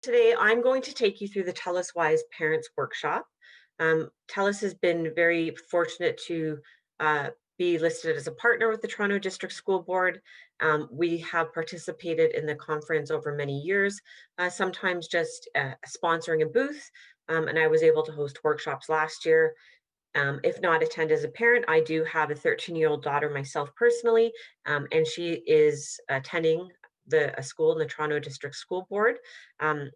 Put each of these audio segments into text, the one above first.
Today, I'm going to take you through the TELUS Wise Parents Workshop. TELUS has been very fortunate to uh, be listed as a partner with the Toronto District School Board. We have participated in the conference over many years, sometimes just sponsoring a booth, and I was able to host workshops last year. If not attend as a parent, I do have a 13-year-old daughter myself personally, and she is attending a school in the Toronto District School Board. Um,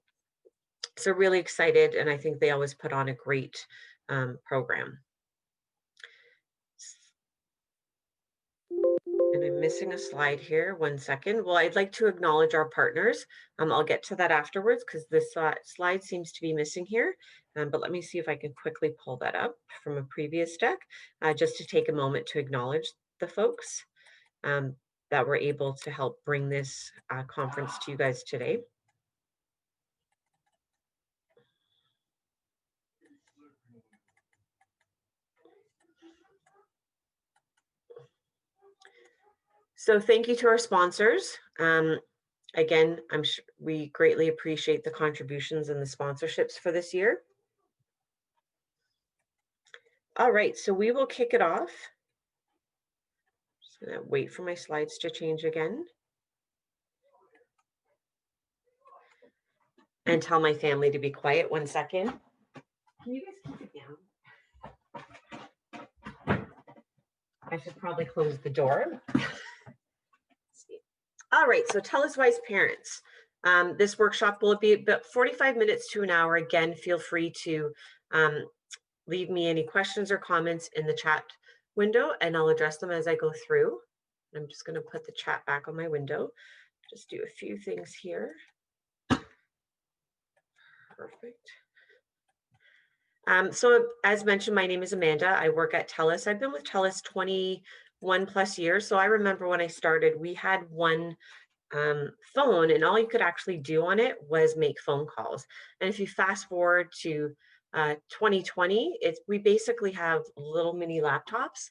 so really excited, and I think they always put on a great program. And I'm missing a slide here. 1 second. Well, I'd like to acknowledge our partners. I'll get to that afterwards because this slide seems to be missing here. But let me see if I can quickly pull that up from a previous deck, just to take a moment to acknowledge the folks um, that were able to help bring this conference to you guys today. So thank you to our sponsors. Again, we greatly appreciate the contributions and the sponsorships for this year. All right, so we will kick it off. Just gonna wait for my slides to change again. And tell my family to be quiet. 1 second. Can you guys keep it down? I should probably close the door. All right, so TELUS Wise Parents. This workshop will be about 45 minutes to an hour. Again, feel free to leave me any questions or comments in the chat window, and I'll address them as I go through. I'm just going to put the chat back on my window. Just do a few things here. Perfect. So as mentioned, my name is Amanda. I work at TELUS. I've been with TELUS 21 plus years. So I remember when I started, we had one phone, and all you could actually do on it was make phone calls. And if you fast forward to 2020, we basically have little mini laptops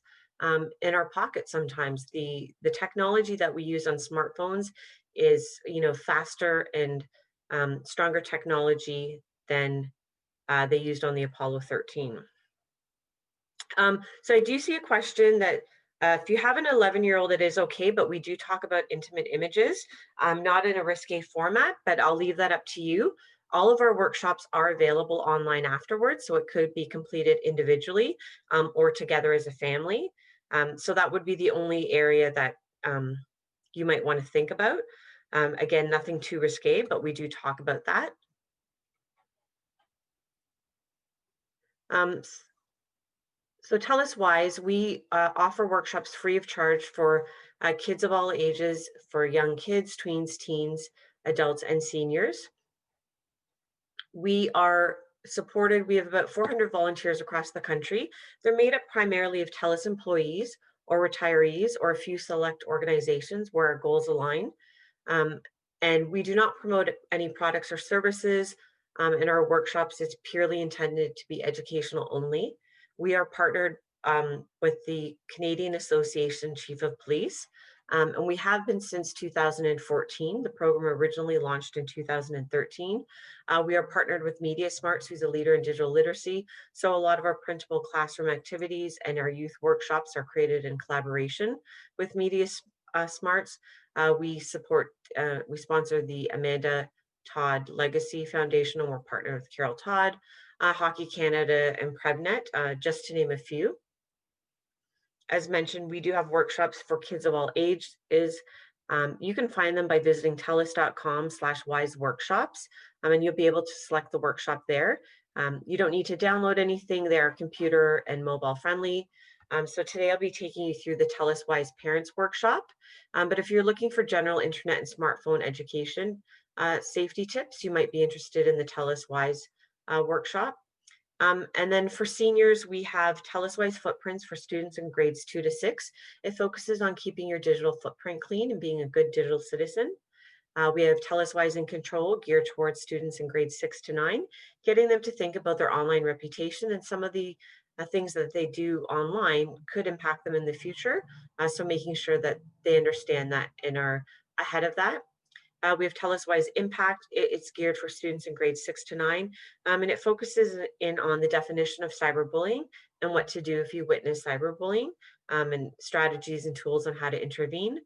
in our pocket. Sometimes the technology that we use on smartphones is faster and stronger technology than they used on the Apollo 13. So I do see a question that if you have an 11-year-old, it is okay, but we do talk about intimate images, not in a risque format, but I'll leave that up to you. All of our workshops are available online afterwards, so it could be completed individually or together as a family. So that would be the only area that you might want to think about. Again, nothing too risque, but we do talk about that. So TELUS Wise, we offer workshops free of charge for kids of all ages, for young kids, tweens, teens, adults, and seniors. We are supported, we have about 400 volunteers across the country. They're made up primarily of TELUS employees or retirees or a few select organizations where our goals align. And we do not promote any products or services in our workshops. It's purely intended to be educational only. We are partnered with the Canadian Association Chief of Police, and we have been since 2014. The program originally launched in 2013. We are partnered with Media Smarts, who's a leader in digital literacy. So a lot of our printable classroom activities and our youth workshops are created in collaboration with Media Smarts. We sponsor the Amanda Todd Legacy Foundation, and we're partnered with Carol Todd, Hockey Canada, and PrevNet, just to name a few. As mentioned, we do have workshops for kids of all ages. You can find them by visiting telus.com/wiseworkshops, and you'll be able to select the workshop there. You don't need to download anything. They're computer and mobile friendly. So today I'll be taking you through the TELUS Wise Parents Workshop. But if you're looking for general internet and smartphone education safety tips, you might be interested in the TELUS Wise workshop. And then for seniors, we have TELUS Wise Footprints for students in grades 2 to 6. It focuses on keeping your digital footprint clean and being a good digital citizen. We have TELUS Wise in Control, geared towards students in grades 6 to 9, getting them to think about their online reputation and some of the things that they do online could impact them in the future. So making sure that they understand that and are ahead of that. We have TELUS Wise Impact. It's geared for students in grades 6 to 9, and it focuses in on the definition of cyberbullying and what to do if you witness cyberbullying, and strategies and tools on how to intervene.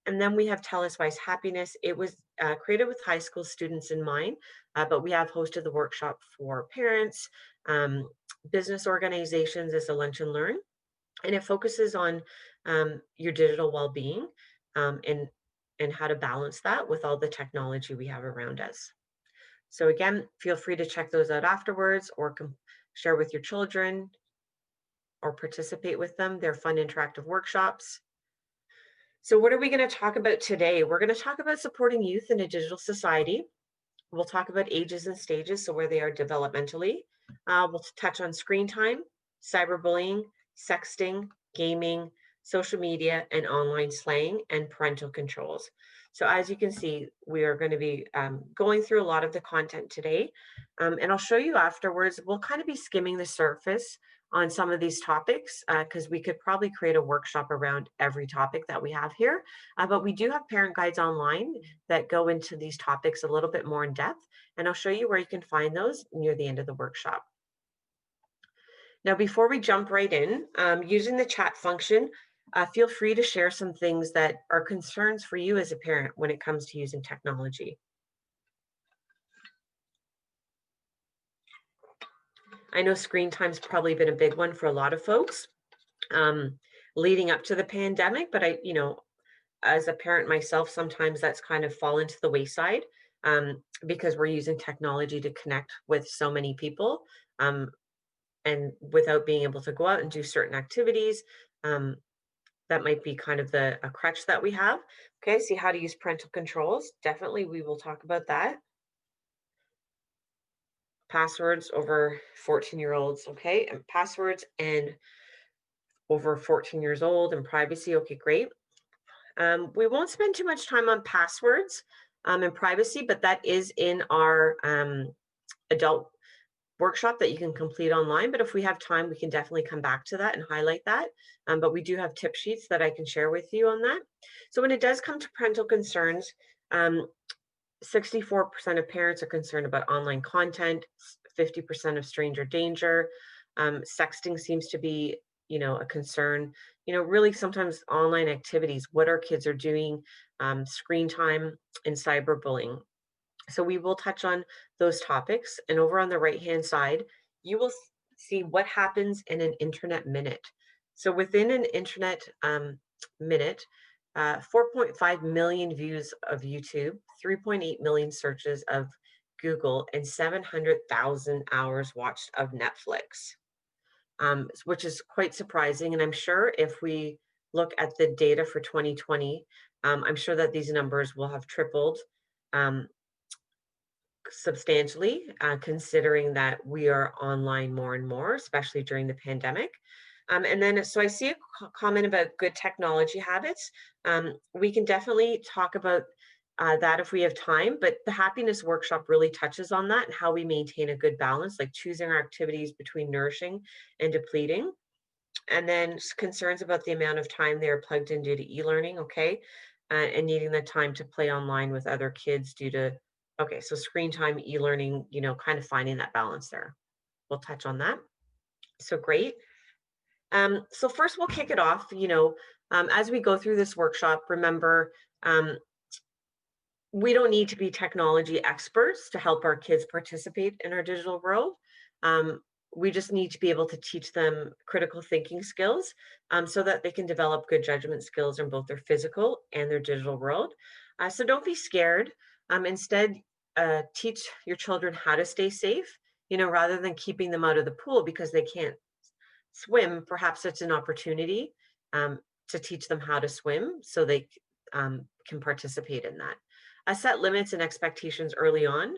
And then we have TELUS Wise Happiness. It was created with high school students in mind, but we have hosted the workshop for parents, um, business organizations as a lunch and learn, and it focuses on your digital well-being, and how to balance that with all the technology we have around us. So again, feel free to check those out afterwards, or share with your children or participate with them. They're fun interactive workshops. So what are we going to talk about today? We're going to talk about supporting youth in a digital society. We'll talk about ages and stages, so where they are developmentally. We'll touch on screen time, cyberbullying, sexting, gaming, social media, and online slaying, and parental controls. So as you can see, we are going to be going through a lot of the content today, and I'll show you afterwards. We'll kind of be skimming the surface on some of these topics, because we could probably create a workshop around every topic that we have here. But we do have parent guides online that go into these topics a little bit more in depth, and I'll show you where you can find those near the end of the workshop. Now, before we jump right in, using the chat function, feel free to share some things that are concerns for you as a parent when it comes to using technology. I know screen time's probably been a big one for a lot of folks, leading up to the pandemic, but as a parent myself, sometimes that's kind of fallen to the wayside, because we're using technology to connect with so many people, and without being able to go out and do certain activities. That might be kind of a crutch that we have. Okay, see how to use parental controls. Definitely, we will talk about that. Passwords over 14-year-olds, okay, and passwords and over 14 years old, and privacy. Okay, great. We won't spend too much time on passwords and privacy, but that is in our adult workshop that you can complete online. But if we have time, we can definitely come back to that and highlight that. But we do have tip sheets that I can share with you on that. So when it does come to parental concerns, 64% of parents are concerned about online content, 50% of stranger danger. Sexting seems to be, a concern. Really sometimes online activities, what our kids are doing, screen time, and cyberbullying. So we will touch on those topics. And over on the right-hand side, you will see what happens in an internet minute. So within an internet minute, 4.5 million views of YouTube, 3.8 million searches of Google, and 700,000 hours watched of Netflix, which is quite surprising. And I'm sure if we look at the data for 2020, I'm sure that these numbers will have tripled substantially, considering that we are online more and more, especially during the pandemic. And then, so I see a comment about good technology habits. We can definitely talk about that if we have time, but the happiness workshop really touches on that and how we maintain a good balance, like choosing our activities between nourishing and depleting. And then concerns about the amount of time they are plugged in due to e-learning, okay, and needing the time to play online with other kids due to, okay, so screen time, e-learning, kind of finding that balance there. We'll touch on that. So great. So first we'll kick it off, as we go through this workshop, remember, we don't need to be technology experts to help our kids participate in our digital world. We just need to be able to teach them critical thinking skills, so that they can develop good judgment skills in both their physical and their digital world. So don't be scared. Instead, teach your children how to stay safe, rather than keeping them out of the pool because they can't swim. Perhaps it's an opportunity to teach them how to swim so they can participate in that. Set limits and expectations early on.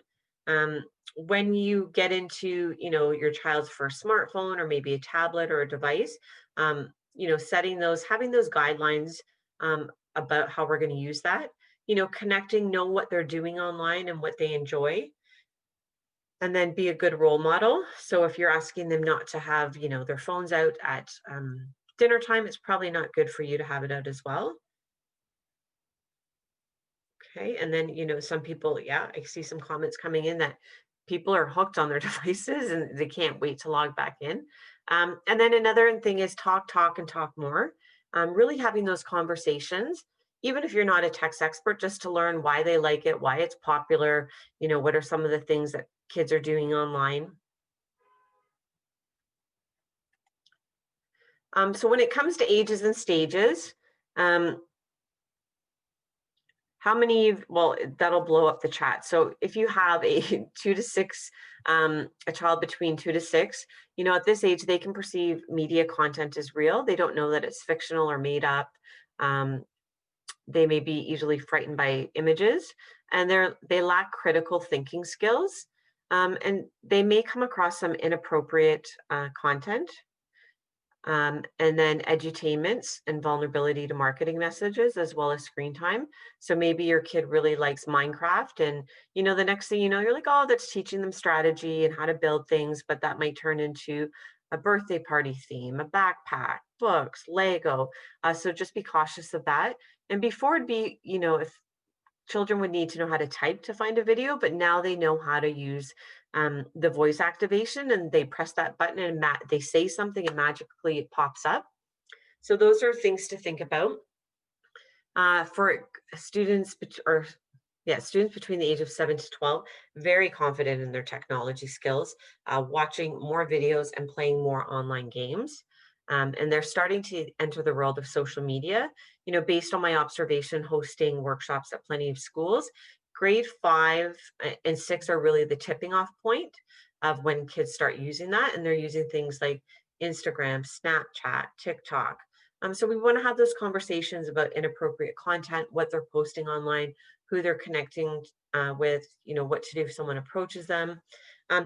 When you get into, your child's first smartphone or maybe a tablet or a device, having those guidelines about how we're going to use that, connecting, know what they're doing online and what they enjoy, and then be a good role model. So if you're asking them not to have, their phones out at dinner time, it's probably not good for you to have it out as well. Okay. And then, some people, yeah, I see some comments coming in that people are hooked on their devices and they can't wait to log back in. And then another thing is talk, and talk more. Really having those conversations, even if you're not a text expert, just to learn why they like it, why it's popular, what are some of the things that kids are doing online. So when it comes to ages and stages, um, how many, well, that'll blow up the chat. So if you have a 2 to 6, a child between 2 to 6, at this age, they can perceive media content as real. They don't know that it's fictional or made up. Um, they may be easily frightened by images, and they lack critical thinking skills. And they may come across some inappropriate content, and then edutainments and vulnerability to marketing messages as well as screen time. So maybe your kid really likes Minecraft, and the next thing you know, you're like, oh, that's teaching them strategy and how to build things, but that might turn into a birthday party theme, a backpack, books, Lego. So just be cautious of that. And before it'd be, if children would need to know how to type to find a video, but now they know how to use the voice activation, and they press that button and they say something and magically it pops up. So those are things to think about for students or yeah, students between the age of 7 to 12, very confident in their technology skills, watching more videos and playing more online games. And they're starting to enter the world of social media. Based on my observation, hosting workshops at plenty of schools, grade 5 and 6 are really the tipping off point of when kids start using that. And they're using things like Instagram, Snapchat, TikTok. So we want to have those conversations about inappropriate content, what they're posting online, who they're connecting with, what to do if someone approaches them.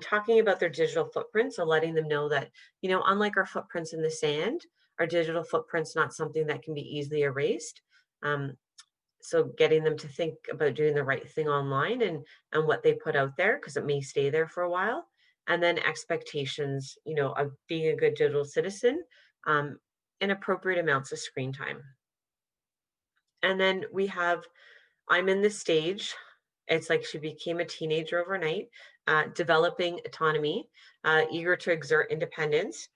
Talking about their digital footprint, so letting them know that, unlike our footprints in the sand, our digital footprint's not something that can be easily erased. Um, so getting them to think about doing the right thing online and what they put out there, because it may stay there for a while. And then expectations, of being a good digital citizen, um, and appropriate amounts of screen time. And then we have, I'm in this stage. It's like she became a teenager overnight, developing autonomy, eager to exert independence,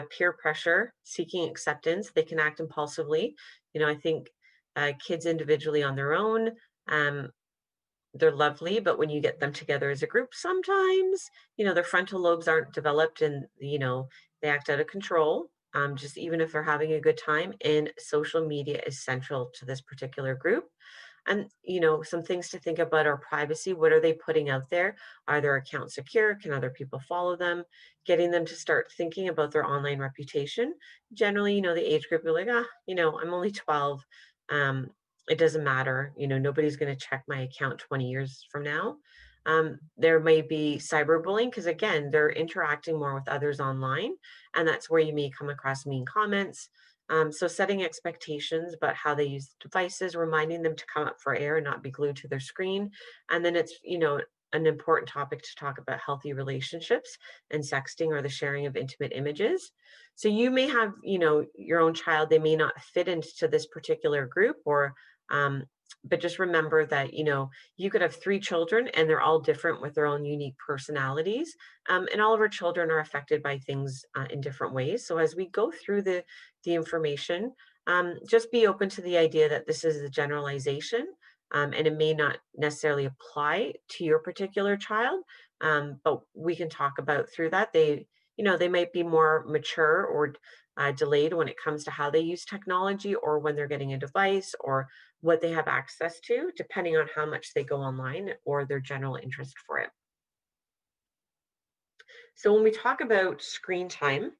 peer pressure, seeking acceptance. They can act impulsively. I think kids individually on their own, um, they're lovely, but when you get them together as a group, sometimes, their frontal lobes aren't developed, and, they act out of control. Just even if they're having a good time, and social media is central to this particular group. And, some things to think about are privacy. What are they putting out there? Are their accounts secure? Can other people follow them? Getting them to start thinking about their online reputation. Generally, the age group are like, I'm only 12. Um, it doesn't matter. Nobody's going to check my account 20 years from now. There may be cyberbullying because, again, they're interacting more with others online. And that's where you may come across mean comments. So setting expectations about how they use devices, reminding them to come up for air and not be glued to their screen. And then it's, an important topic to talk about healthy relationships and sexting or the sharing of intimate images. So you may have, your own child, they may not fit into this particular group um, but just remember that, you could have 3 children and they're all different with their own unique personalities. And all of our children are affected by things in different ways. So as we go through the information, just be open to the idea that this is a generalization, and it may not necessarily apply to your particular child, but we can talk about through that. They might be more mature or delayed when it comes to how they use technology, or when they're getting a device, or what they have access to, depending on how much they go online or their general interest for it. So when we talk about screen time,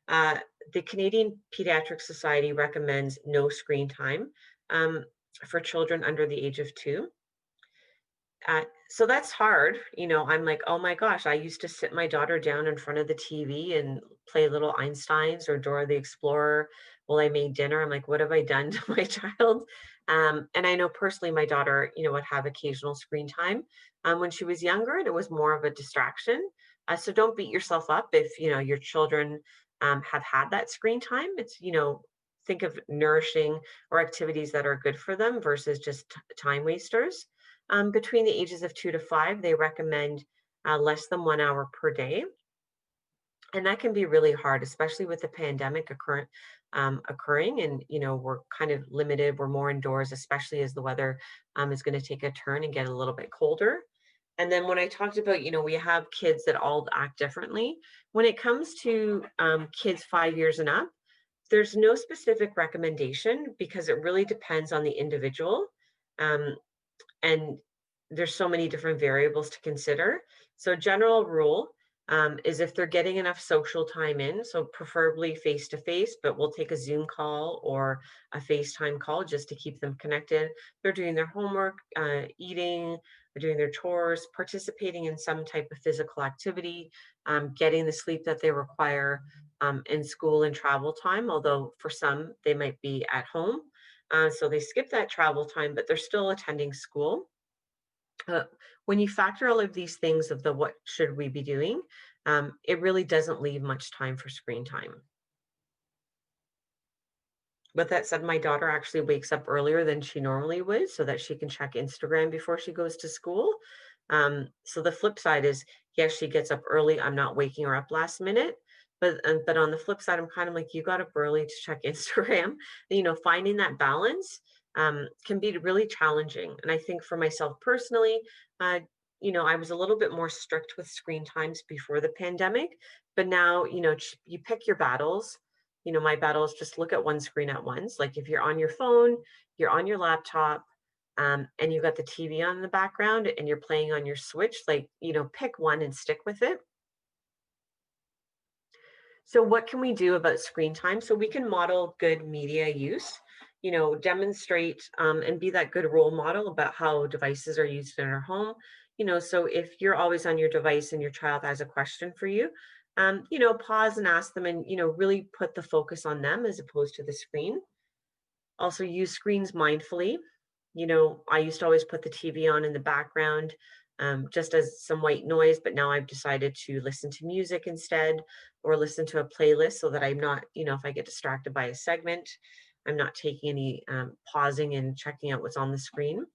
uh, the Canadian Pediatric Society recommends no screen time um, for children under the age of 2. So that's hard. I'm like, oh my gosh, I used to sit my daughter down in front of the TV and play little Einsteins or Dora the Explorer while I made dinner. I'm like, what have I done to my child? And I know personally my daughter, would have occasional screen time when she was younger, and it was more of a distraction. So don't beat yourself up if, your children have had that screen time. It's, think of nourishing or activities that are good for them versus just time wasters. Between the ages of 2 to 5, they recommend less than 1 hour per day. And that can be really hard, especially with the pandemic occurring. And, we're kind of limited. We're more indoors, especially as the weather is going to take a turn and get a little bit colder. And then when I talked about, we have kids that all act differently. When it comes to kids 5 years and up, there's no specific recommendation because it really depends on the individual. Um, and there's so many different variables to consider. So general rule is if they're getting enough social time in, so preferably face to face, but we'll take a Zoom call or a FaceTime call just to keep them connected. They're doing their homework, eating, doing their chores, participating in some type of physical activity, getting the sleep that they require in school and travel time, although for some they might be at home. So they skip that travel time, but they're still attending school. Uh, when you factor all of these things of the what should we be doing, it really doesn't leave much time for screen time. With that said, my daughter actually wakes up earlier than she normally would so that she can check Instagram before she goes to school. So the flip side is, yes, she gets up early. I'm not waking her up last minute. But on the flip side, I'm kind of like, you got up early to check Instagram. Finding that balance can be really challenging. And I think for myself personally, uh, I was a little bit more strict with screen times before the pandemic, but now, you pick your battles. My battle is just look at one screen at once. Like if you're on your phone, you're on your laptop, and you've got the TV on in the background and you're playing on your Switch, like, pick one and stick with it. So what can we do about screen time? So we can model good media use, demonstrate and be that good role model about how devices are used in our home. So if you're always on your device and your child has a question for you, pause and ask them and, really put the focus on them as opposed to the screen. Also use screens mindfully. I used to always put the TV on in the background just as some white noise, but now I've decided to listen to music instead or listen to a playlist so that I'm not, if I get distracted by a segment, I'm not taking any pausing and checking out what's on the screen.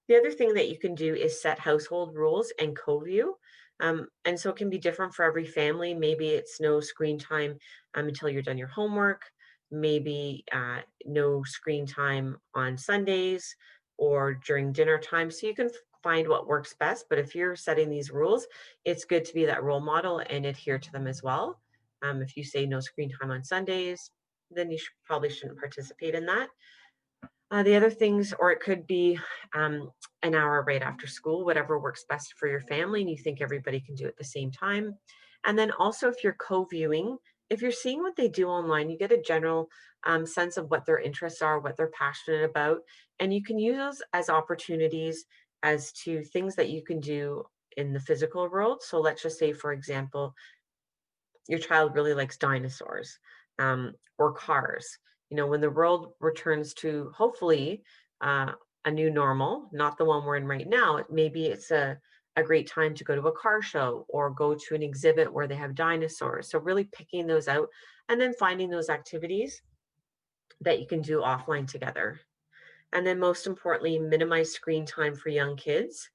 The other thing that you can do is set household rules and co-view. And so it can be different for every family. Maybe it's no screen time until you're done your homework. Maybe no screen time on Sundays or during dinner time. So you can find what works best. But if you're setting these rules, it's good to be that role model and adhere to them as well. If you say no screen time on Sundays, then you probably shouldn't participate in that. The other things, or it could be an hour right after school, whatever works best for your family, and you think everybody can do it at the same time. And then also, if you're co viewing, if you're seeing what they do online, you get a general sense of what their interests are, what they're passionate about, and you can use those as opportunities as to things that you can do in the physical world. So let's just say, for example, your child really likes dinosaurs or cars. When the world returns to hopefully a new normal, not the one we're in right now, maybe it's a great time to go to a car show or go to an exhibit where they have dinosaurs. So, really picking those out and then finding those activities that you can do offline together. And then most importantly, minimize screen time for young kids.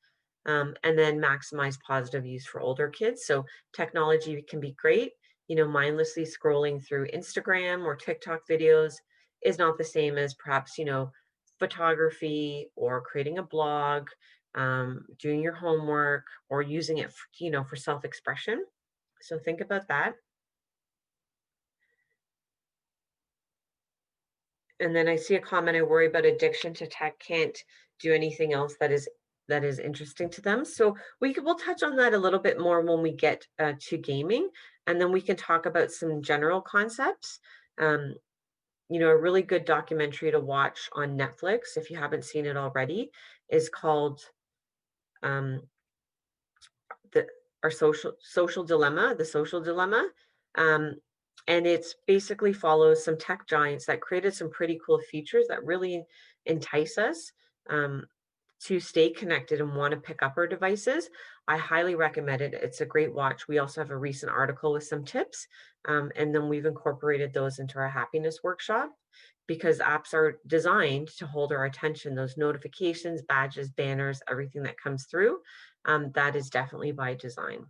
And then maximize positive use for older kids. So technology can be great. Mindlessly scrolling through Instagram or TikTok videos is not the same as perhaps, photography or creating a blog, doing your homework or using it, for self-expression. So think about that. And then I see a comment, I worry about addiction to tech, can't do anything else that is interesting to them. So we'll touch on that a little bit more when we get to gaming, and then we can talk about some general concepts. Um, a really good documentary to watch on Netflix, if you haven't seen it already, is called um, the our social dilemma, the social dilemma. Um, and it's basically follows some tech giants that created some pretty cool features that really entice us um, to stay connected and want to pick up our devices. I highly recommend it. It's a great watch. We also have a recent article with some tips, and then we've incorporated those into our happiness workshop because apps are designed to hold our attention. Those notifications, badges, banners, everything that comes through, that is definitely by design.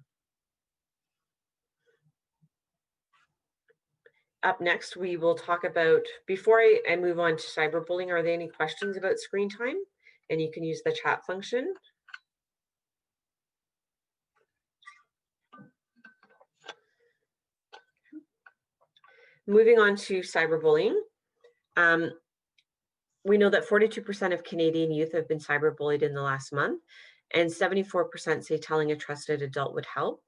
Up next, we will talk about, before I move on to cyberbullying, are there any questions about screen time? And you can use the chat function. Moving on to cyberbullying. We know that 42% of Canadian youth have been cyberbullied in the last month, and 74% say telling a trusted adult would help.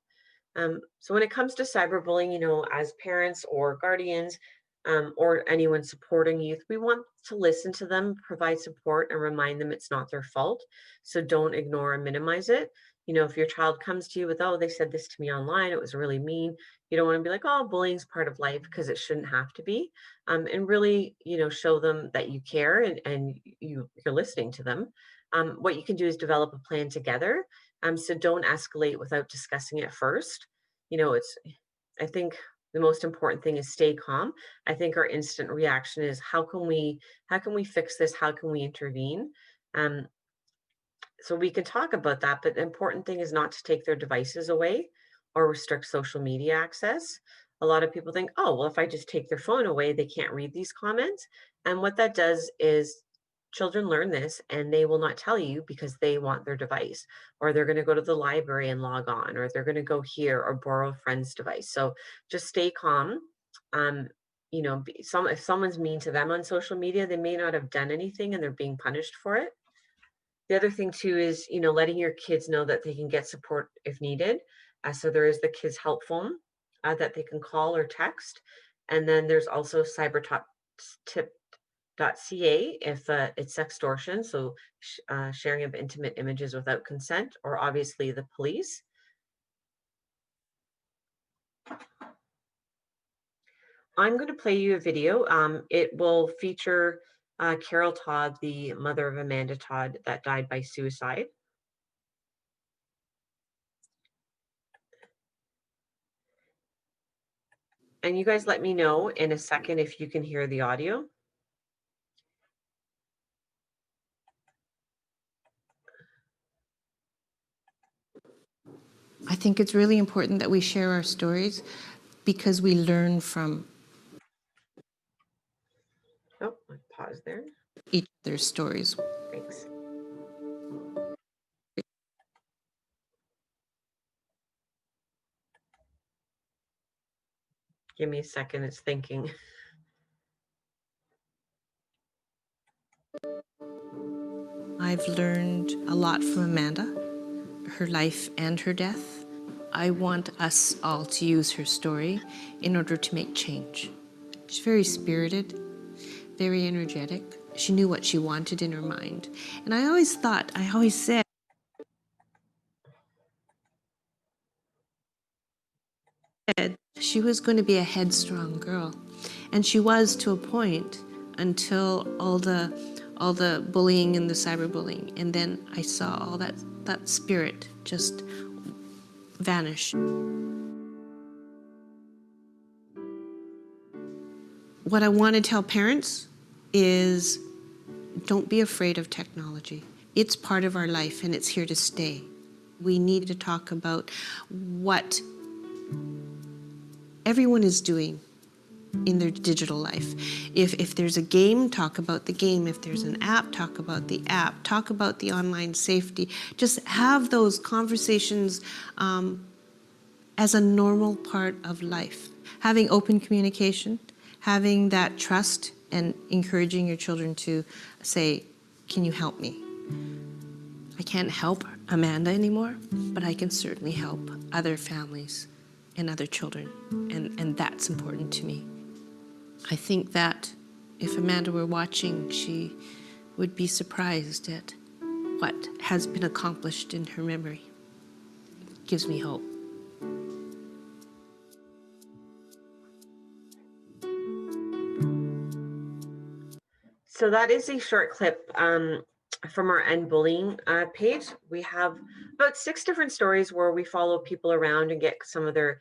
So when it comes to cyberbullying, as parents or guardians, or anyone supporting youth, we want to listen to them, provide support, and remind them it's not their fault. So don't ignore and minimize it. If your child comes to you with, oh, they said this to me online, it was really mean, you don't want to be like, oh, bullying's part of life, because it shouldn't have to be. And really, show them that you care, and you're listening to them. What you can do is develop a plan together. So don't escalate without discussing it first. I think the most important thing is stay calm. I think our instant reaction is how can we fix this? How can we intervene? Um, so we can talk about that, but the important thing is not to take their devices away or restrict social media access. A lot of people think, oh, well, if I just take their phone away, they can't read these comments. And what that does is children learn this and they will not tell you because they want their device, or they're going to go to the library and log on, or they're going to go here or borrow a friend's device. So just stay calm. Um, if someone's mean to them on social media, they may not have done anything and they're being punished for it. The other thing too is, letting your kids know that they can get support if needed. So there is the kids help phone that they can call or text. And then there's also cybertip.ca if it's extortion, so sharing of intimate images without consent, or obviously the police. I'm going to play you a video. It will feature Carol Todd, the mother of Amanda Todd that died by suicide. And you guys let me know in a second if you can hear the audio. I think it's really important that we share our stories because we learn from Oh, pause there. each other's stories. Thanks. Give me a second, it's thinking. I've learned a lot from Amanda, her life and her death. I want us all to use her story in order to make change. She's very spirited, very energetic. She knew what she wanted in her mind. And I always said, she was going to be a headstrong girl. And she was, to a point, until all the bullying and the cyberbullying. And then I saw all that spirit just vanish. What I want to tell parents is don't be afraid of technology. It's part of our life and it's here to stay. We need to talk about what everyone is doing in their digital life. If there's a game, talk about the game. If there's an app, talk about the app. Talk about the online safety. Just have those conversations as a normal part of life. Having open communication, having that trust, and encouraging your children to say, can you help me? I can't help Amanda anymore, but I can certainly help other families and other children, and that's important to me. I think that if Amanda were watching, she would be surprised at what has been accomplished in her memory. It gives me hope. So that is a short clip from our End Bullying page, we have about 6 different stories where we follow people around and get some of their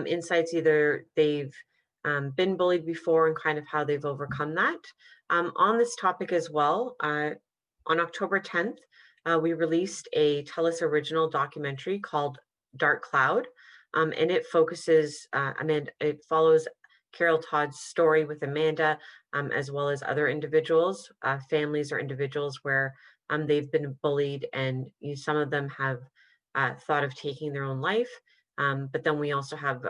insights. Either they've been bullied before and kind of how they've overcome that. On this topic as well, on October 10th, we released a TELUS original documentary called Dark Cloud, and it focuses, it follows Carol Todd's story with Amanda, as well as other individuals, families or individuals where they've been bullied, and some of them have thought of taking their own life. But then we also have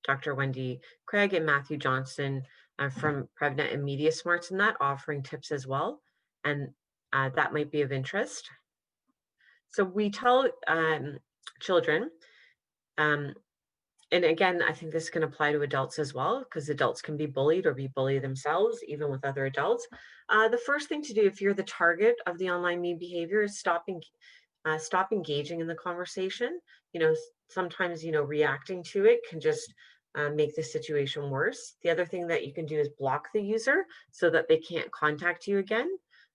Dr. Wendy Craig and Matthew Johnson from PrevNet and Media Smarts in that, offering tips as well. And that might be of interest. So we tell children, um, and again, I think this can apply to adults as well, because adults can be bullied or be bullied themselves, even with other adults. The first thing to do if you're the target of the online mean behavior is stop engaging in the conversation. Sometimes, reacting to it can just make the situation worse. The other thing that you can do is block the user so that they can't contact you again.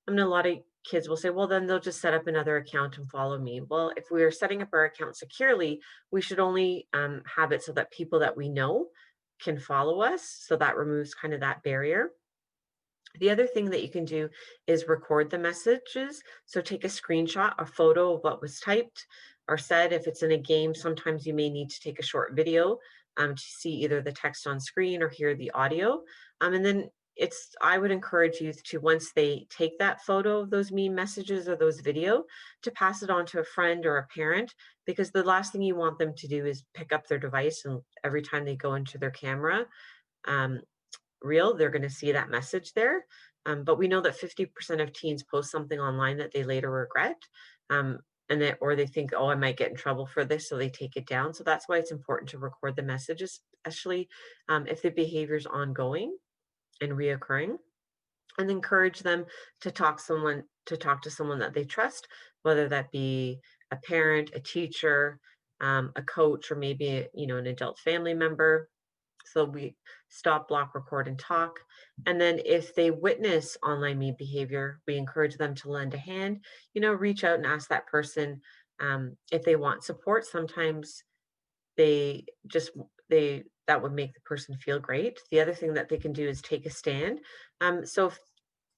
I mean, a lot of kids will say, well, then they'll just set up another account and follow me. Well, if we are setting up our account securely, we should only have it so that people that we know can follow us. So that removes kind of that barrier. The other thing that you can do is record the messages. So take a screenshot, a photo of what was typed or said. If it's in a game, sometimes you may need to take a short video to see either the text on screen or hear the audio. And then I would encourage youth to, once they take that photo of those mean messages or those video, to pass it on to a friend or a parent, because the last thing you want them to do is pick up their device and every time they go into their camera, um, reel, they're going to see that message there. But we know that 50% of teens post something online that they later regret. Or they think, oh, I might get in trouble for this, so they take it down. So that's why it's important to record the messages, especially if the behavior is ongoing and reoccurring, and encourage them to talk to someone that they trust, whether that be a parent, a teacher, a coach, or maybe an adult family member. So we stop, block, record, and talk. And then if they witness online mean behavior, we encourage them to lend a hand, reach out and ask that person if they want support. Sometimes they just, that would make the person feel great. The other thing that they can do is take a stand. So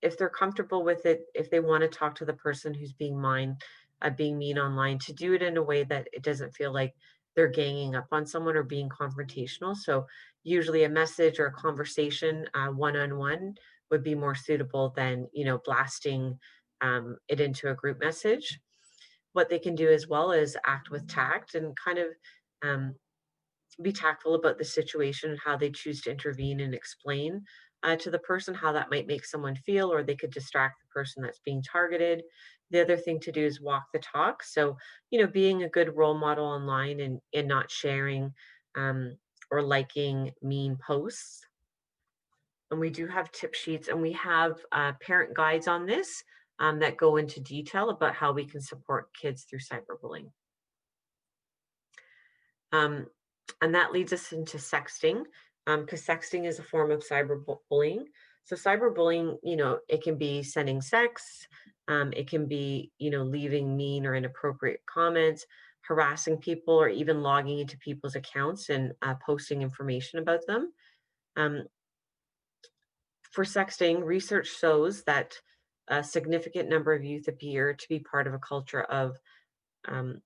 if they're comfortable with it, if they want to talk to the person who's being mean online, to do it in a way that it doesn't feel like they're ganging up on someone or being confrontational. So usually a message or a conversation one-on-one would be more suitable than blasting it into a group message. What they can do as well is act with tact and kind of um, be tactful about the situation and how they choose to intervene and explain to the person how that might make someone feel, or they could distract the person that's being targeted. The other thing to do is walk the talk. So, being a good role model online and not sharing or liking mean posts. And we do have tip sheets, and we have parent guides on this that go into detail about how we can support kids through cyberbullying. Um, and that leads us into sexting, because sexting is a form of cyberbullying. So cyberbullying, it can be sending sex, it can be, leaving mean or inappropriate comments, harassing people, or even logging into people's accounts and posting information about them. For sexting, research shows that a significant number of youth appear to be part of a culture um,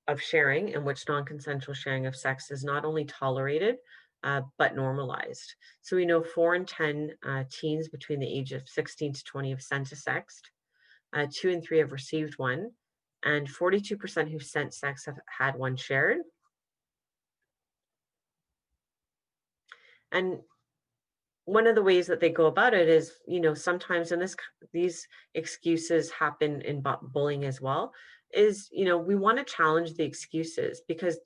of sharing, in which non-consensual sharing of sex is not only tolerated, but normalized. So we know 4 in 10 teens between the age of 16 to 20 have sent a sext, 2 in 3 have received one, and 42% who sent sex have had one shared. And one of the ways that they go about it is, sometimes these excuses happen in bullying as well, is, we want to challenge the excuses, because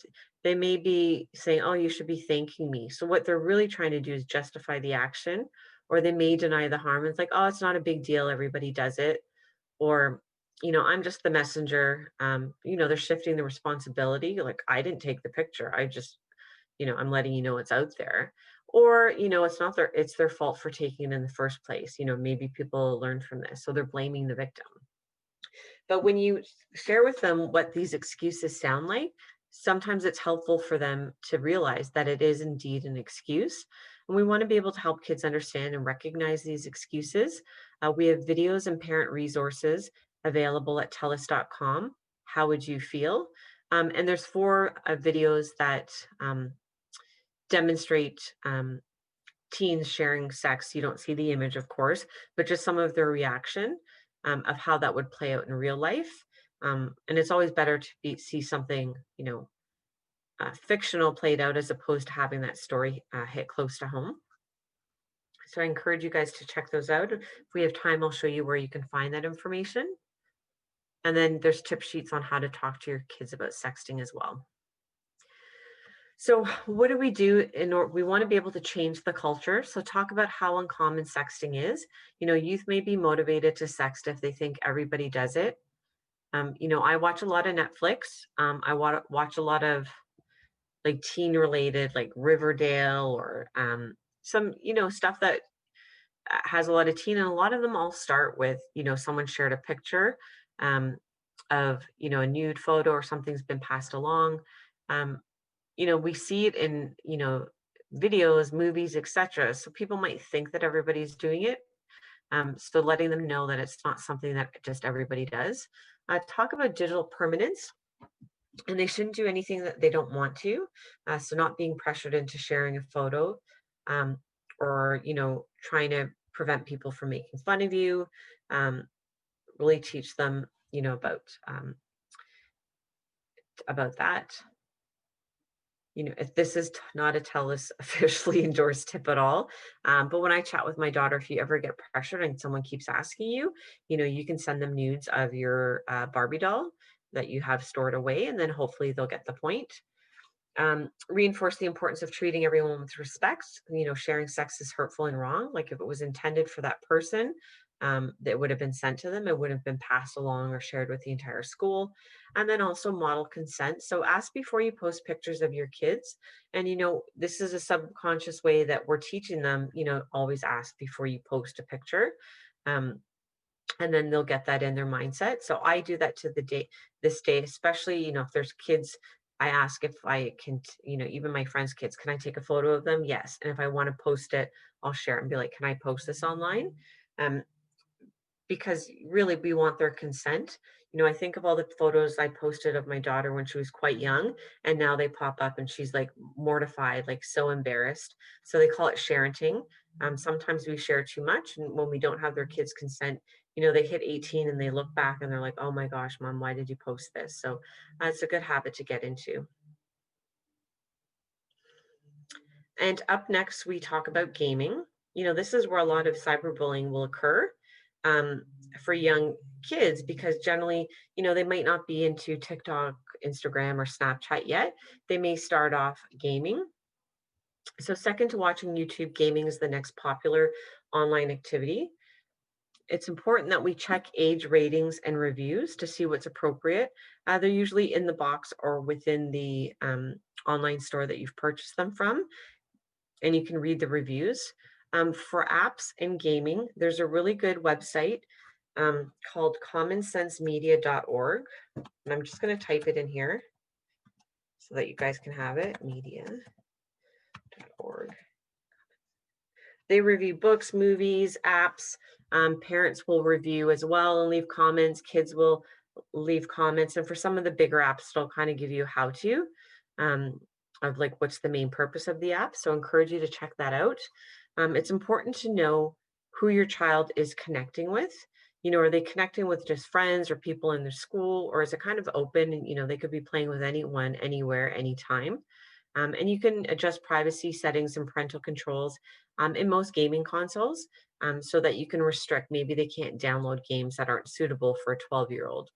they may be saying, oh, you should be thanking me. So what they're really trying to do is justify the action, or they may deny the harm. It's like, oh, it's not a big deal. Everybody does it. Or, I'm just the messenger. They're shifting the responsibility. Like, I didn't take the picture. I'm letting you know it's out there. Or, it's their fault for taking it in the first place. Maybe people learned from this, so they're blaming the victim. But when you share with them what these excuses sound like, sometimes it's helpful for them to realize that it is indeed an excuse. And we want to be able to help kids understand and recognize these excuses. We have videos and parent resources available at TELUS.com. How would you feel? And there's four videos that demonstrate teens sharing sex. You don't see the image, of course, but just some of their reaction of how that would play out in real life. And it's always better to see something, fictional played out as opposed to having that story hit close to home. So I encourage you guys to check those out. If we have time, I'll show you where you can find that information. And then there's tip sheets on how to talk to your kids about sexting as well. So what do we do in order? We want to be able to change the culture. So talk about how uncommon sexting is. Youth may be motivated to sext if they think everybody does it. I watch a lot of Netflix. I watch a lot of like teen related, like Riverdale or some, stuff that has a lot of teen, and a lot of them all start with, someone shared a picture um, of, a nude photo or something's been passed along. Um, we see it in, videos, movies, etc. So people might think that everybody's doing it. So letting them know that it's not something that just everybody does. Talk about digital permanence, and they shouldn't do anything that they don't want to. So not being pressured into sharing a photo, um, or trying to prevent people from making fun of you. Um, really teach them, about that. If this is not a TELUS officially endorsed tip at all, but when I chat with my daughter, if you ever get pressured and someone keeps asking you, you can send them nudes of your Barbie doll that you have stored away, and then hopefully they'll get the point. Reinforce the importance of treating everyone with respect. Sharing sex is hurtful and wrong. Like if it was intended for that person, that would have been sent to them. It would have been passed along or shared with the entire school. And then also model consent. So ask before you post pictures of your kids. And, this is a subconscious way that we're teaching them, always ask before you post a picture. And then they'll get that in their mindset. So I do that to this day, especially, if there's kids, I ask if I can, even my friends' kids, can I take a photo of them? Yes. And if I want to post it, I'll share it and be like, can I post this online? Um, because really we want their consent. I think of all the photos I posted of my daughter when she was quite young, and now they pop up and she's like mortified, like so embarrassed. So they call it sharenting. Sometimes we share too much, and when we don't have their kids' consent, they hit 18 and they look back and they're like, oh my gosh, mom, why did you post this? So it's a good habit to get into. And up next, we talk about gaming. This is where a lot of cyberbullying will occur um, for young kids because generally, they might not be into TikTok, Instagram, or Snapchat yet. They may start off gaming. So, second to watching YouTube, gaming is the next popular online activity. It's important that we check age ratings and reviews to see what's appropriate. They're usually in the box or within the online store that you've purchased them from, and you can read the reviews. For apps and gaming, there's a really good website called commonsensemedia.org. And I'm just going to type it in here so that you guys can have it, media.org. They review books, movies, apps. Parents will review as well and leave comments. Kids will leave comments. And for some of the bigger apps, it'll kind of give you a how to of like what's the main purpose of the app. So I encourage you to check that out. It's important to know who your child is connecting with. Are they connecting with just friends or people in their school, or is it kind of open and they could be playing with anyone, anywhere, anytime? And you can adjust privacy settings and parental controls in most gaming consoles so that you can restrict. Maybe they can't download games that aren't suitable for a 12-year-old,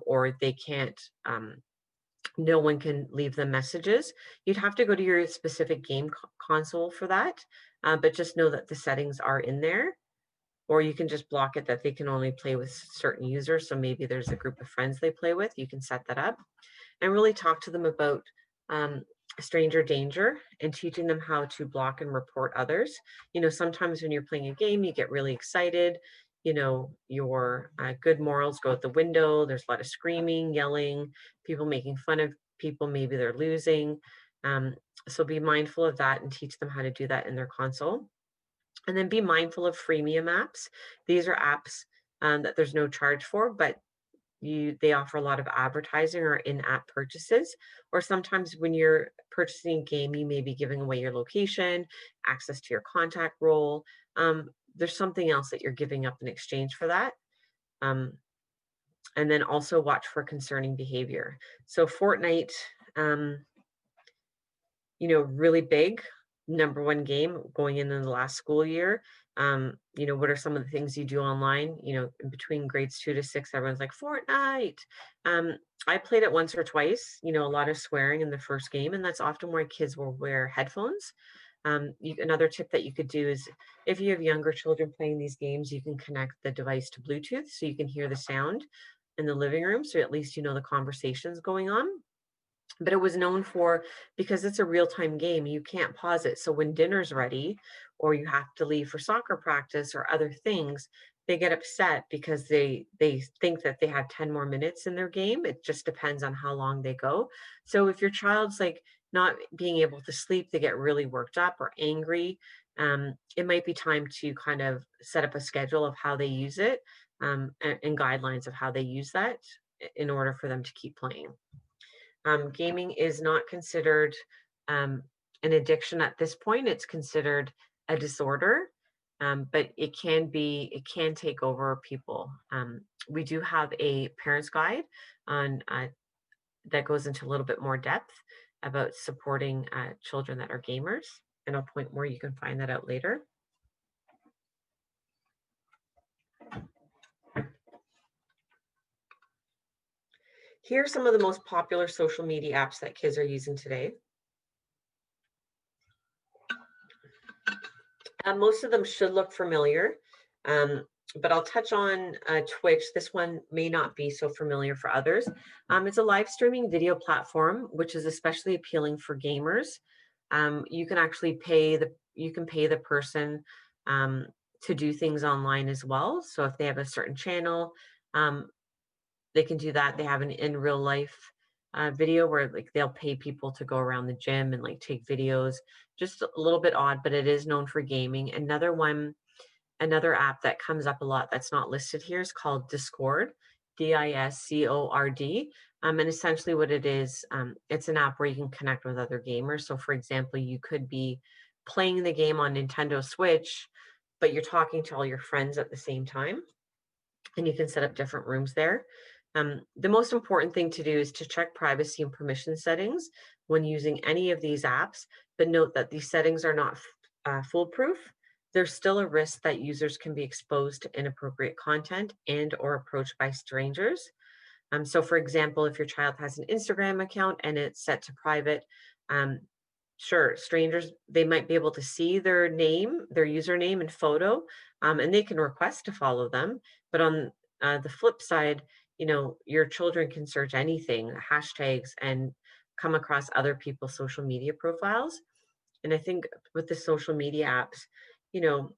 or they can't, no one can leave them messages. You'd have to go to your specific game console for that, but just know that the settings are in there. Or you can just block it that they can only play with certain users. So maybe there's a group of friends they play with. You can set that up and really talk to them about stranger danger and teaching them how to block and report others. Sometimes when you're playing a game, you get really excited. your good morals go out the window. There's a lot of screaming, yelling, people making fun of people. Maybe they're losing. Um, so be mindful of that and teach them how to do that in their console. And then be mindful of freemium apps. These are apps that there's no charge for, but they offer a lot of advertising or in-app purchases. Or sometimes when you're purchasing a game, you may be giving away your location, access to your contact role. There's something else that you're giving up in exchange for that. Um, and then also watch for concerning behavior. So Fortnite, um, really big, number one game going into the last school year. What are some of the things you do online? In between grades 2 to 6, everyone's like Fortnite. Um, I played it once or twice. A lot of swearing in the first game, and that's often where kids will wear headphones. Another tip that you could do is if you have younger children playing these games, you can connect the device to Bluetooth so you can hear the sound in the living room. So at least you know the conversations going on. But it was known for, because it's a real-time game, you can't pause it. So when dinner's ready or you have to leave for soccer practice or other things, they get upset because they think that they have 10 more minutes in their game. It just depends on how long they go. So if your child's like not being able to sleep, they get really worked up or angry. It might be time to kind of set up a schedule of how they use it, and guidelines of how they use that in order for them to keep playing. Gaming is not considered an addiction at this point. It's considered a disorder, but it can take over people. We do have a parent's guide on that goes into a little bit more depth about supporting children that are gamers, and I'll point where you can find that out later. Here are some of the most popular social media apps that kids are using today. Most of them should look familiar, um, but I'll touch on Twitch. This one may not be so familiar for others. It's a live streaming video platform, which is especially appealing for gamers. You can pay the person um, to do things online as well. So if they have a certain channel, um, they can do that. They have an in real life video where like they'll pay people to go around the gym and like take videos. Just a little bit odd, but it is known for gaming. Another app that comes up a lot that's not listed here is called Discord, Discord. And essentially what it is, it's an app where you can connect with other gamers. So for example, you could be playing the game on Nintendo Switch, but you're talking to all your friends at the same time, and you can set up different rooms there. The most important thing to do is to check privacy and permission settings when using any of these apps, but note that these settings are not foolproof. There's still a risk that users can be exposed to inappropriate content and or approached by strangers. So for example, if your child has an Instagram account and it's set to private, um, sure, strangers, they might be able to see their name, their username and photo, and they can request to follow them. But on the flip side, your children can search anything, hashtags, and come across other people's social media profiles. And I think with the social media apps, you know,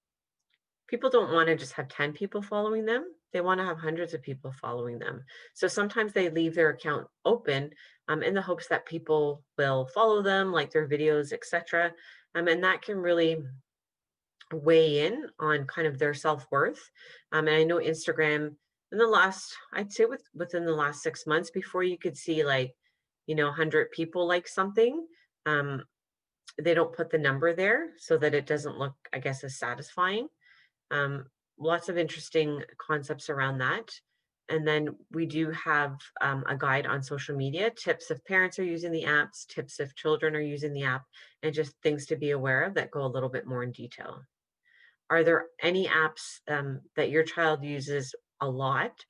people don't want to just have 10 people following them. They want to have hundreds of people following them. So sometimes they leave their account open in the hopes that people will follow them, like their videos, etc. And that can really weigh in on kind of their self-worth. And I know Instagram in the last, I'd say within the last 6 months, before you could see like, 100 people like something, um, they don't put the number there so that it doesn't look, I guess, as satisfying. Um, Lots of interesting concepts around that. And then we do have a guide on social media, tips if parents are using the apps, tips if children are using the app, and just things to be aware of that go a little bit more in detail. Are there any apps that your child uses a lot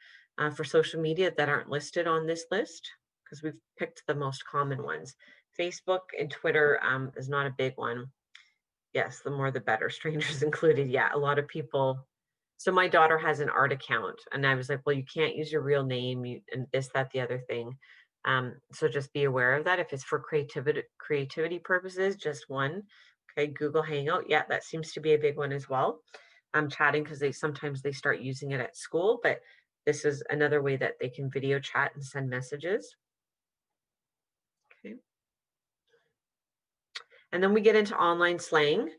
for social media that aren't listed on this list? Because we've picked the most common ones. Facebook and Twitter is not a big one. Yes, the more the better, strangers included. Yeah, a lot of people. So my daughter has an art account, and I was like, well, you can't use your real name, and this, that, the other thing. So just be aware of that. If it's for creativity purposes, just one. Okay, Google Hangout. Yeah, that seems to be a big one as well. chatting because they start using it at school, but this is another way that they can video chat and send messages. Okay. And then we get into online slang.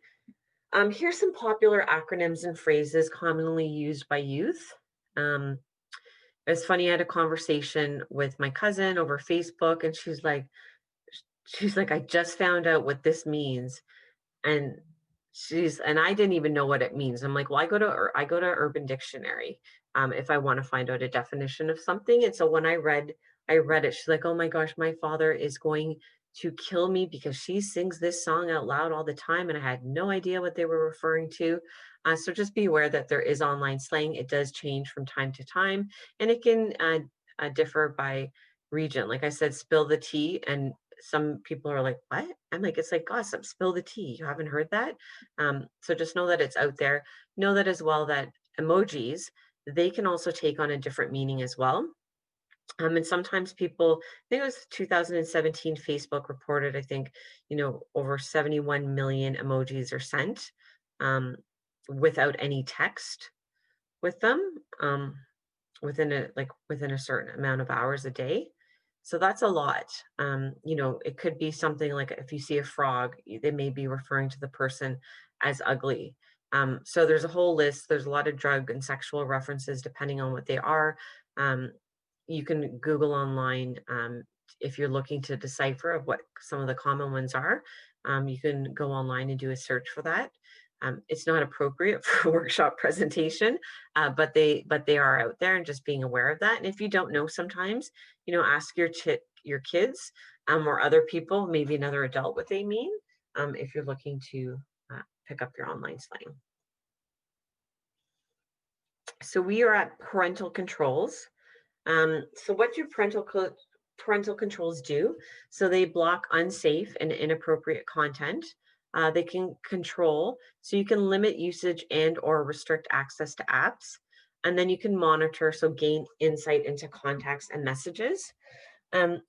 Here's some popular acronyms and phrases commonly used by youth. Um, it's funny, I had a conversation with my cousin over Facebook, and she's like, I just found out what this means. And I didn't even know what it means. I'm like, well, I go to Urban Dictionary if I want to find out a definition of something. And so when I read it, she's like, oh my gosh, my father is going to kill me because she sings this song out loud all the time, and I had no idea what they were referring to. So just be aware that there is online slang. It does change from time to time, and it can differ by region. Like I said, spill the tea, and some people are like, what? I'm like, it's like gossip, spill the tea. You haven't heard that? So just know that it's out there. Know that as well that emojis, they can also take on a different meaning as well. And sometimes people, I think it was 2017, Facebook reported, I think, over 71 million emojis are sent without any text with them. Within a certain amount of hours a day. So that's a lot. It could be something like if you see a frog, they may be referring to the person as ugly. So there's a whole list. There's a lot of drug and sexual references depending on what they are. Um, you can Google online if you're looking to decipher of what some of the common ones are. You can go online and do a search for that. It's not appropriate for a workshop presentation, but they are out there, and just being aware of that. And if you don't know, sometimes ask your kids or other people, maybe another adult, what they mean if you're looking to pick up your online slang. So we are at parental controls. So what do parental controls do? So they block unsafe and inappropriate content. They can control, so you can limit usage and or restrict access to apps. And then you can monitor, so gain insight into contacts and messages.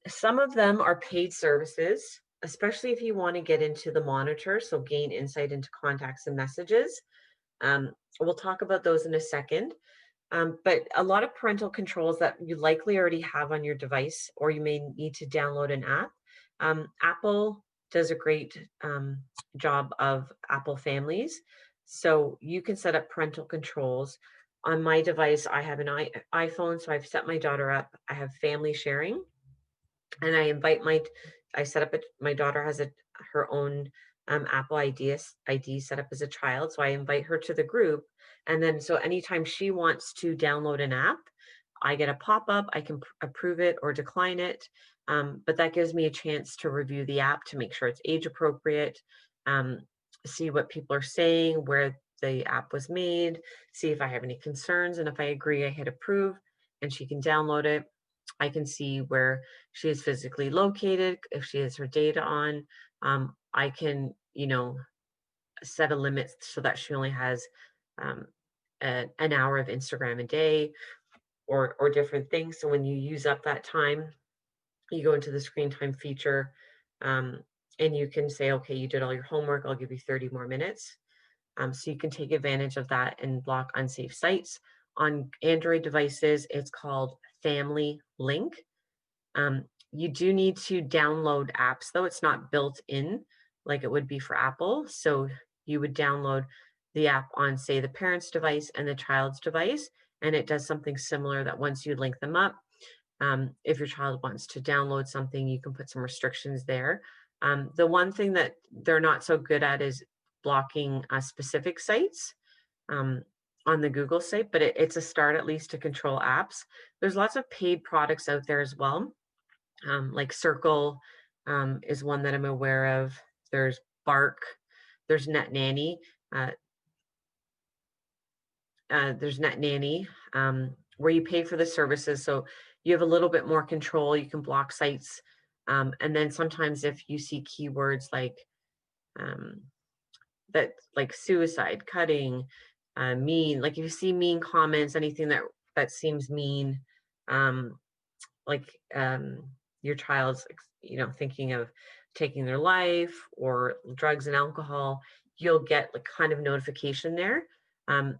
Some of them are paid services, especially if you want to get into the monitor, so gain insight into contacts and messages. We'll talk about those in a second. But a lot of parental controls that you likely already have on your device, or you may need to download an app. Apple does a great job of Apple families. So you can set up parental controls. On my device, I have an iPhone, so I've set my daughter up. I have family sharing, and I set up my daughter has her own Apple ID set up as a child. So I invite her to the group. And then, so anytime she wants to download an app, I get a pop-up, I can approve it or decline it. But that gives me a chance to review the app to make sure it's age appropriate, um, see what people are saying, where the app was made, see if I have any concerns. And if I agree, I hit approve, and she can download it. I can see where she is physically located, if she has her data on. I can, set a limit so that she only has um, an hour of Instagram a day, or different things. So when you use up that time, you go into the screen time feature, um, and you can say, okay, you did all your homework, I'll give you 30 more minutes. So you can take advantage of that and block unsafe sites. On Android devices, it's called Family Link. You do need to download apps, though it's not built in like it would be for Apple. So you would download the app on, say, the parent's device and the child's device, and it does something similar that once you link them up, if your child wants to download something, you can put some restrictions there. The one thing that they're not so good at is blocking specific sites um, on the Google site, but it's a start at least to control apps. There's lots of paid products out there as well, like Circle is one that I'm aware of. There's Bark, there's Net Nanny. Uh, there's Net Nanny, where you pay for the services. So you have a little bit more control. You can block sites. And then sometimes if you see keywords like um, that, like suicide, cutting, mean, like if you see mean comments, anything that seems mean, um, like your child's, thinking of taking their life or drugs and alcohol, you'll get like kind of notification there. Um,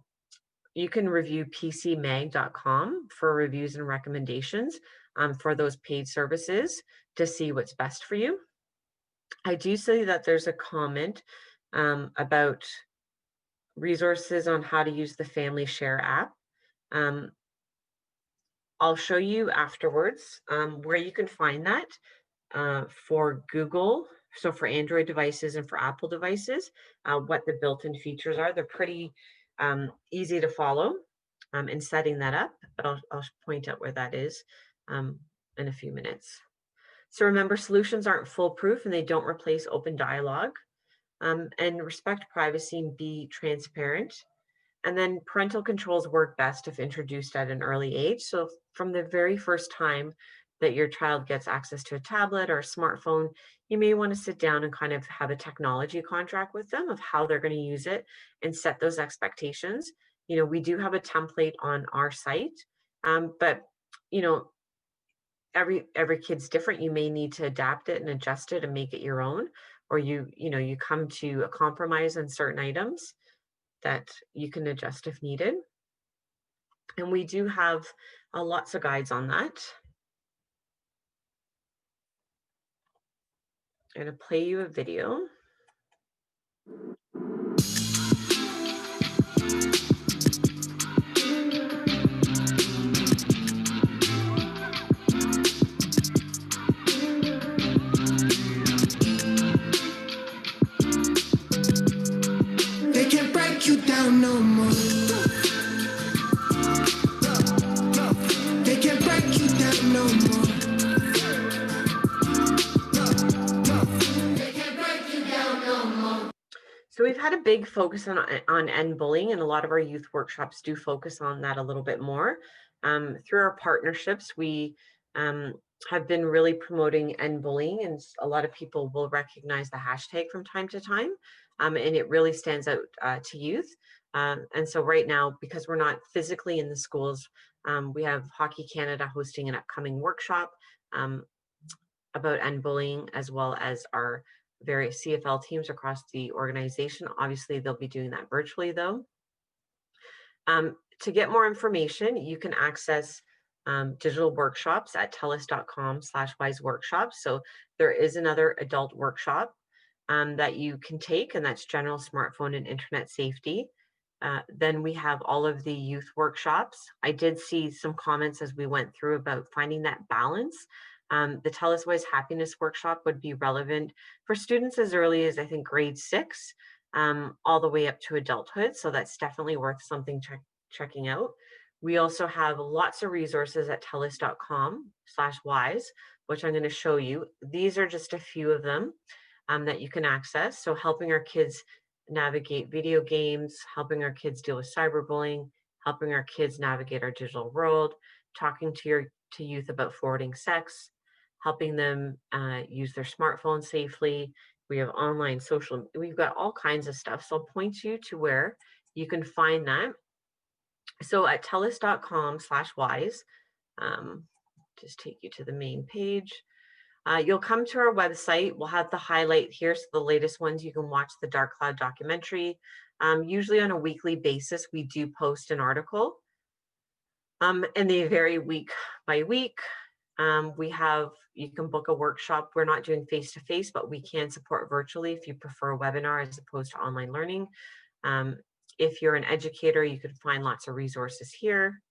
you can review pcmag.com for reviews and recommendations for those paid services to see what's best for you. I do see that there's a comment about resources on how to use the Family Share app. Um, I'll show you afterwards where you can find that for Google. So for Android devices and for Apple devices, what the built-in features are. They're pretty easy to follow in setting that up, but I'll point out where that is um, in a few minutes. So remember, solutions aren't foolproof and they don't replace open dialogue. And respect privacy and be transparent. And then parental controls work best if introduced at an early age. So from the very first time that your child gets access to a tablet or a smartphone, you may want to sit down and kind of have a technology contract with them of how they're going to use it and set those expectations. We do have a template on our site, but you know, every kid's different. You may need to adapt it and adjust it and make it your own, or you come to a compromise on certain items that you can adjust if needed. And we do have lots of guides on that. I'm going to play you a video. They can't break you down no more. They can't break you down no more. They can't break you down no more. So we've had a big focus on end bullying, and a lot of our youth workshops do focus on that a little bit more. Through our partnerships, we um, have been really promoting end bullying, and a lot of people will recognize the hashtag from time to time, and it really stands out to youth. And so right now, because we're not physically in the schools, we have Hockey Canada hosting an upcoming workshop um, about end bullying, as well as our various CFL teams across the organization. Obviously, they'll be doing that virtually, though. To get more information, you can access digital workshops at telus.com/wise workshops. So there is another adult workshop that you can take, and that's general smartphone and internet safety. Then we have all of the youth workshops. I did see some comments as we went through about finding that balance. The TELUS Wise Happiness Workshop would be relevant for students as early as I think grade 6, all the way up to adulthood. So that's definitely worth something checking out. We also have lots of resources at telus.com/wise, which I'm going to show you. These are just a few of them that you can access. So helping our kids navigate video games, helping our kids deal with cyberbullying, helping our kids navigate our digital world, talking to youth about forwarding sex, helping them use their smartphone safely. We have online social, we've got all kinds of stuff. So I'll point you to where you can find that. So at telus.com/wise, just take you to the main page. You'll come to our website. We'll have the highlight here. So the latest ones, you can watch the Dark Cloud documentary. Usually on a weekly basis, we do post an article. And they vary week by week. You can book a workshop. We're not doing face-to-face, but we can support virtually if you prefer a webinar as opposed to online learning. If you're an educator, you can find lots of resources here.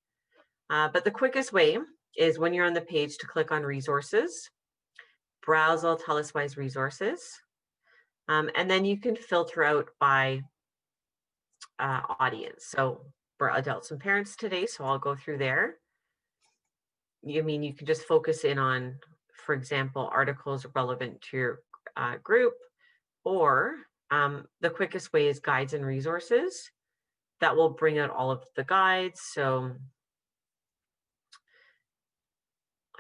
But the quickest way is when you're on the page to click on resources, browse all TELUS Wise resources, and then you can filter out by audience. So for adults and parents today, so I'll go through there. You can just focus in on, for example, articles relevant to your group, or the quickest way is guides and resources. That will bring out all of the guides. So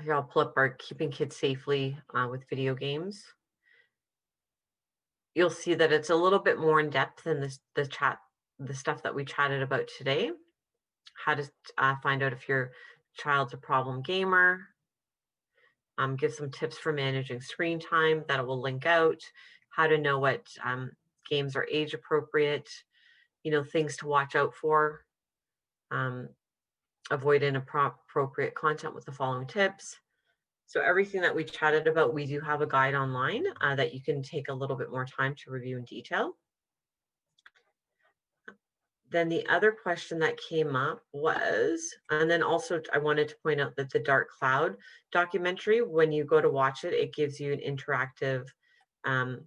here I'll pull up our Keeping Kids Safely with Video Games. You'll see that it's a little bit more in depth than the stuff that we chatted about today. How to find out if your child's a problem gamer. Give some tips for managing screen time that will link out. How to know what games are age appropriate. things to watch out for. Um, Avoid inappropriate content with the following tips. So everything that we chatted about, we do have a guide online that you can take a little bit more time to review in detail. Then the other question that came up was, and then also I wanted to point out that the Dark Cloud documentary, when you go to watch it, it gives you an interactive um,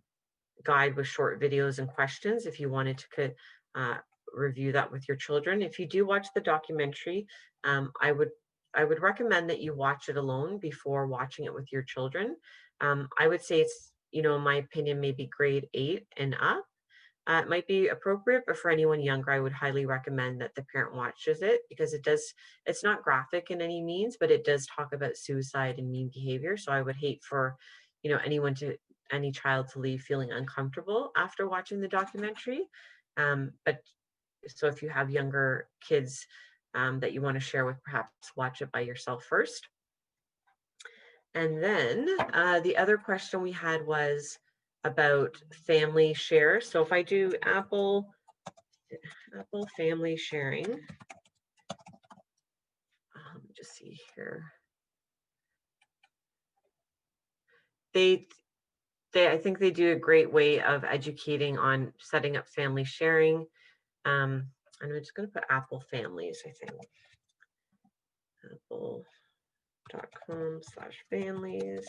guide with short videos and questions if you wanted to uh, review that with your children. If you do watch the documentary, I would recommend that you watch it alone before watching it with your children. I would say it's, in my opinion, maybe grade 8 and up. It might be appropriate, but for anyone younger, I would highly recommend that the parent watches it because it's not graphic in any means, but it does talk about suicide and mean behavior. So I would hate for, any child to leave feeling uncomfortable after watching the documentary. But so if you have younger kids that you want to share with, perhaps watch it by yourself first. And then the other question we had was about family share. So if I do Apple family sharing, let me just see here. They, I think they do a great way of educating on setting up family sharing. And I'm just going to put Apple Families, I think. Apple.com/families.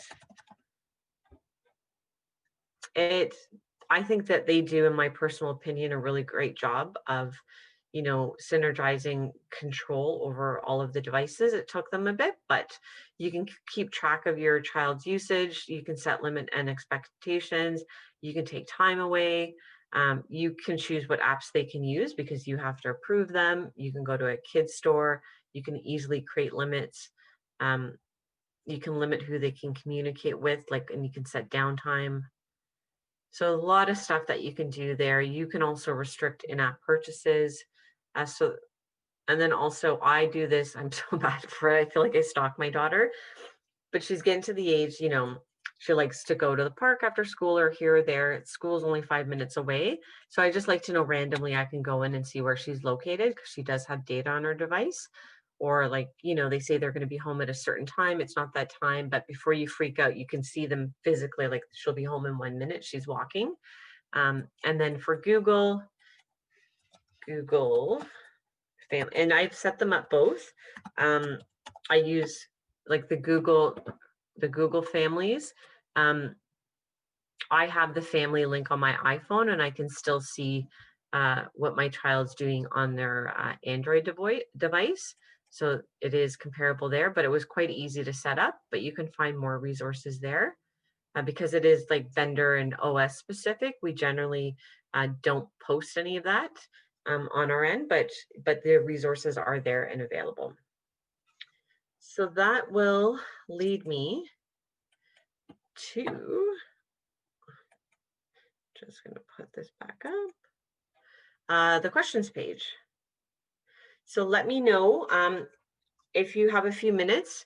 I think that they do, in my personal opinion, a really great job of, synergizing control over all of the devices. It took them a bit, but you can keep track of your child's usage. You can set limit and expectations. You can take time away. You can choose what apps they can use because you have to approve them. You can go to a kid's store. You can easily create limits. You can limit who they can communicate with, and you can set downtime. So a lot of stuff that you can do there. You can also restrict in-app purchases. And then also I do this, I'm so bad for it. I feel like I stalk my daughter, but she's getting to the age, she likes to go to the park after school or here or there. School's only 5 minutes away. So I just like to know randomly I can go in and see where she's located because she does have data on her device. Or they say they're going to be home at a certain time. It's not that time, but before you freak out, you can see them physically, like she'll be home in 1 minute, she's walking. And then for Google family, and I've set them up both. I use like the Google families. I have the family link on my iPhone and I can still see what my child's doing on their Android device. So it is comparable there, but it was quite easy to set up, but you can find more resources there. Because it is like vendor and OS specific, we generally don't post any of that on our end, but the resources are there and available. So that will lead me to, just going to put this back up, the questions page. So let me know if you have a few minutes.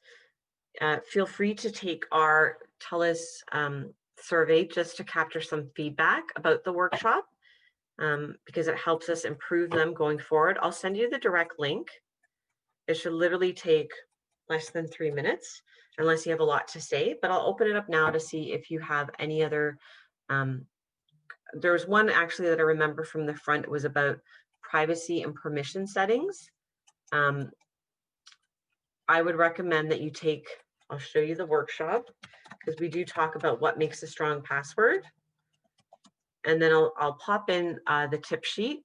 Feel free to take our TELUS survey just to capture some feedback about the workshop because it helps us improve them going forward. I'll send you the direct link. It should literally take less than 3 minutes unless you have a lot to say, but I'll open it up now to see if you have any other. There was one actually that I remember from the front. It was about privacy and permission settings. I would recommend that you take, I'll show you the workshop because we do talk about what makes a strong password. And then I'll pop in the tip sheet.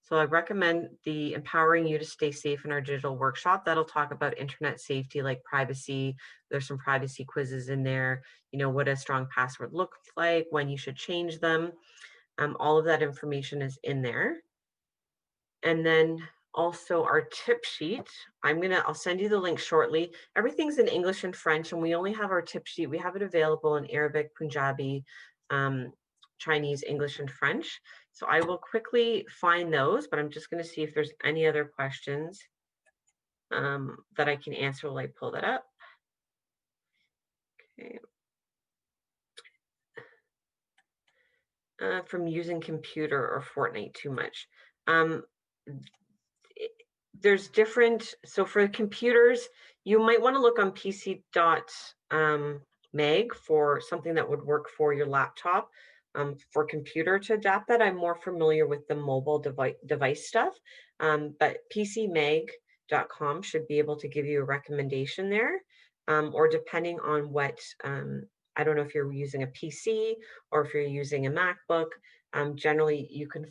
So I recommend the Empowering You to Stay Safe in Our Digital workshop. That'll talk about internet safety, like privacy. There's some privacy quizzes in there, what a strong password looks like, when you should change them. All of that information is in there. And then also our tip sheet. I'll send you the link shortly. Everything's in English and French, and we only have our tip sheet. We have it available in Arabic, Punjabi, Chinese, English, and French. So I will quickly find those, but I'm just going to see if there's any other questions that I can answer while I pull that up. Okay. From using computer or Fortnite too much. Um, i- there's different, so for computers, you might want to look on PC.mag for something that would work for your laptop. For computer to adapt that, I'm more familiar with the mobile device stuff, but PCMag.com should be able to give you a recommendation there, or depending on what, I don't know if you're using a PC or if you're using a MacBook, generally you can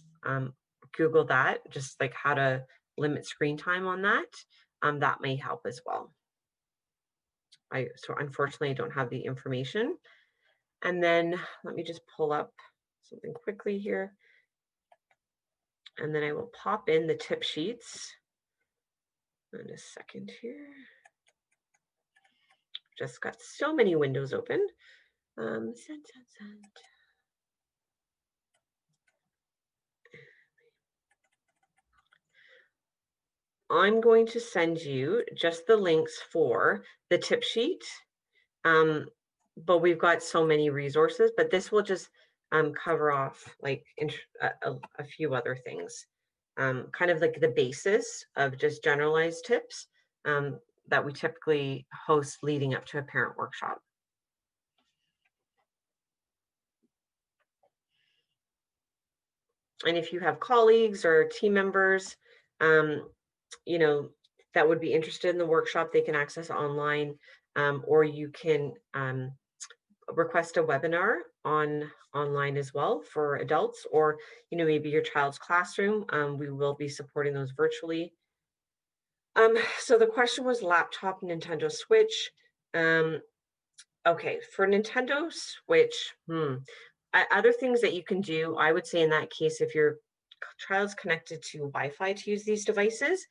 Google that, just like how to limit screen time on that. That may help as well. So unfortunately I don't have the information. And then let me just pull up something quickly here. And then I will pop in the tip sheets in a second here. Just got so many windows open. Send. I'm going to send you just the links for the tip sheet. But we've got so many resources, but this will just cover off like a few other things, kind of like the basis of just generalized tips that we typically host leading up to a parent workshop. And if you have colleagues or team members, um, you know, that would be interested in the workshop, they can access online, or you can request a webinar online as well for adults, or maybe your child's classroom. We will be supporting those virtually. So the question was laptop, Nintendo Switch. Okay, for Nintendo Switch, other things that you can do, I would say in that case, if your child's connected to Wi-Fi to use these devices,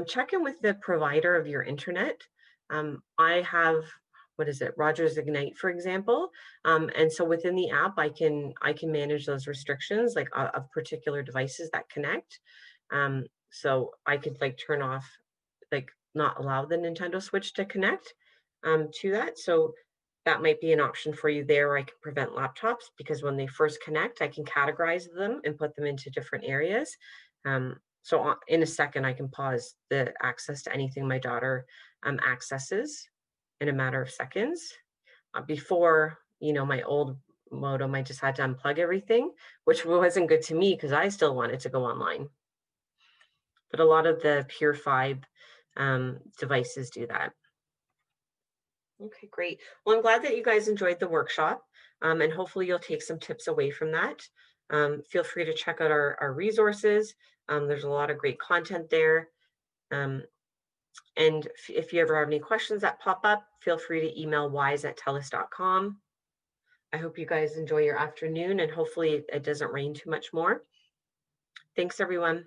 check in with the provider of your internet. I have, what is it, Rogers Ignite, for example, and so within the app, I can manage those restrictions, like of particular devices that connect. So I could like turn off, like not allow the Nintendo Switch to connect to that. So that might be an option for you there. I can prevent laptops because when they first connect, I can categorize them and put them into different areas. So in a second, I can pause the access to anything my daughter accesses in a matter of seconds. Before, my old modem, I just had to unplug everything, which wasn't good to me because I still wanted to go online. But a lot of the Pure Fibe devices do that. Okay, great. Well, I'm glad that you guys enjoyed the workshop, and hopefully you'll take some tips away from that. Feel free to check out our resources. There's a lot of great content there. And if you ever have any questions that pop up, feel free to email wise@telus.com. I hope you guys enjoy your afternoon, and hopefully it doesn't rain too much more. Thanks, everyone.